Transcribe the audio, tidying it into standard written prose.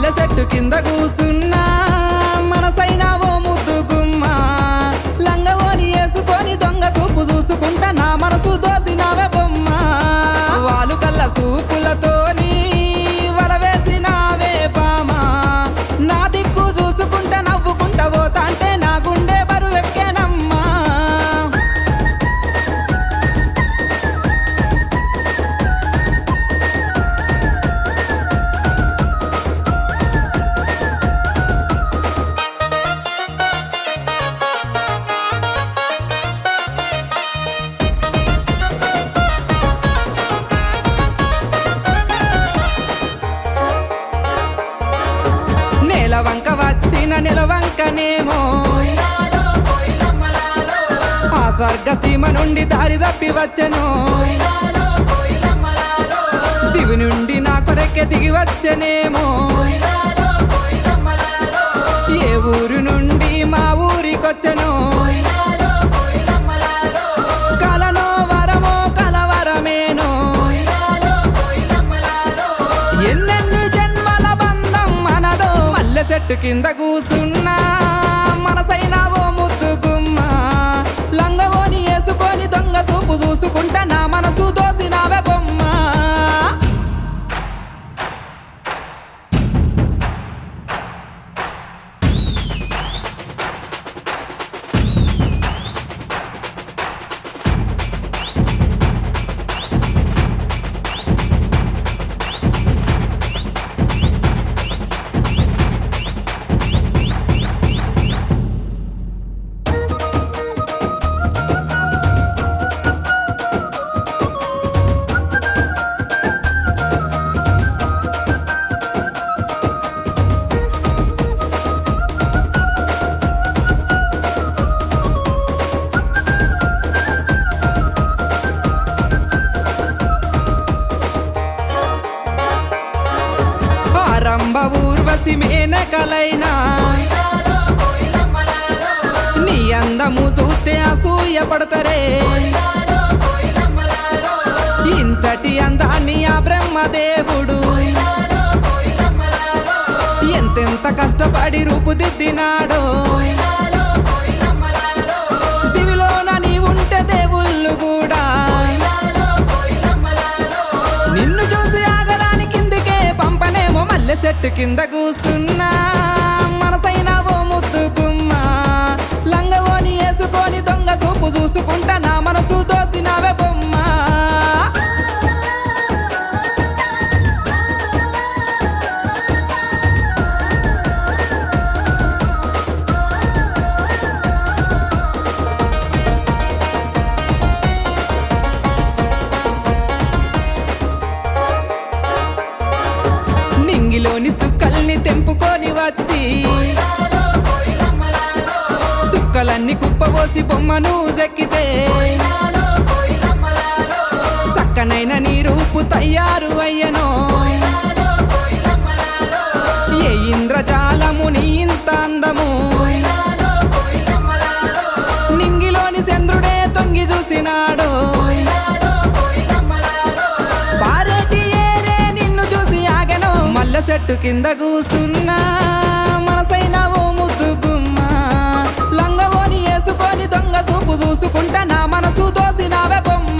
మల్లె చెట్టు కింద కూసున్నా మనసైనా ఓ ముద్దు గుమ్మ లంగవోని వేసుకొని దొంగ చూపు చూసుకుంటా నా మనసు దోసినావే బొమ్మ వాలు కళ్ళ చూపులతోని వలవేసినావే బామా నా దిక్కు చూసుకుంటా నవ్వుకుంటా పోతా అంటే నా గుండె బరువెక్కేనమ్మా నెలవంక వచ్చిన నెలవంకనేమో ఆ స్వర్గ సీమ నుండి దారి తప్పి వచ్చెను దివి నుండి నా కొరకే దిగి వచ్చెనేమో ఏ ఊరు నుండి మా ఊరికొచ్చెను కలనో వరమో కలవరమేనో ఎన్నెన్ని జన్మల బంధం మనదో మల్లె చెట్టు కింద కూసున్నా మనసైనా ఓ ముద్దు గుమ్మ లంగవోని వేసుకొని దొంగ చూపు చూసుకుంటా నా మనసు దోసినావే బొమ్మ రంభ ఊర్వశి మేనకలైనా నీ అందము చూస్తే అసూయ పడతారే ఇంతటి అందాన్ని ఆ బ్రహ్మదేవుడు ఎంతెంత కష్టపడి రూపుదిద్దినాడో దివిలోన నీ ఉంటే దేవుళ్ళు కూడా నిన్ను చూసి ఆగడానికి కిందికే పంపనేమో మల్లె చెట్టు కింద కూసున్నా మనసైనా ఓ ముద్దు గుమ్మ లంగవోని వేసుకొని దొంగ చూపు చూసుకుంటా నా మనసు దోసినావే బొమ్మ నింగిలోని సుక్కల్ని తెంపుకొని వచ్చి సుక్కలన్నీ కుప్పబోసి బొమ్మను జెక్కితే చక్కనైన నీ రూపు తయారు అయ్యనో ఏ ఇంద్రజాలము నీ ఇంత అందము నింగిలోని చంద్రుడే తొంగి చూసినాడో మల్లె చెట్టు కింద కూసున్నా మనసైనా ఓ ముద్దు గుమ్మ లంగవోని వేసుకొని దొంగ చూపు చూసుకుంటా నా మనసు దోసినావే బొమ్మ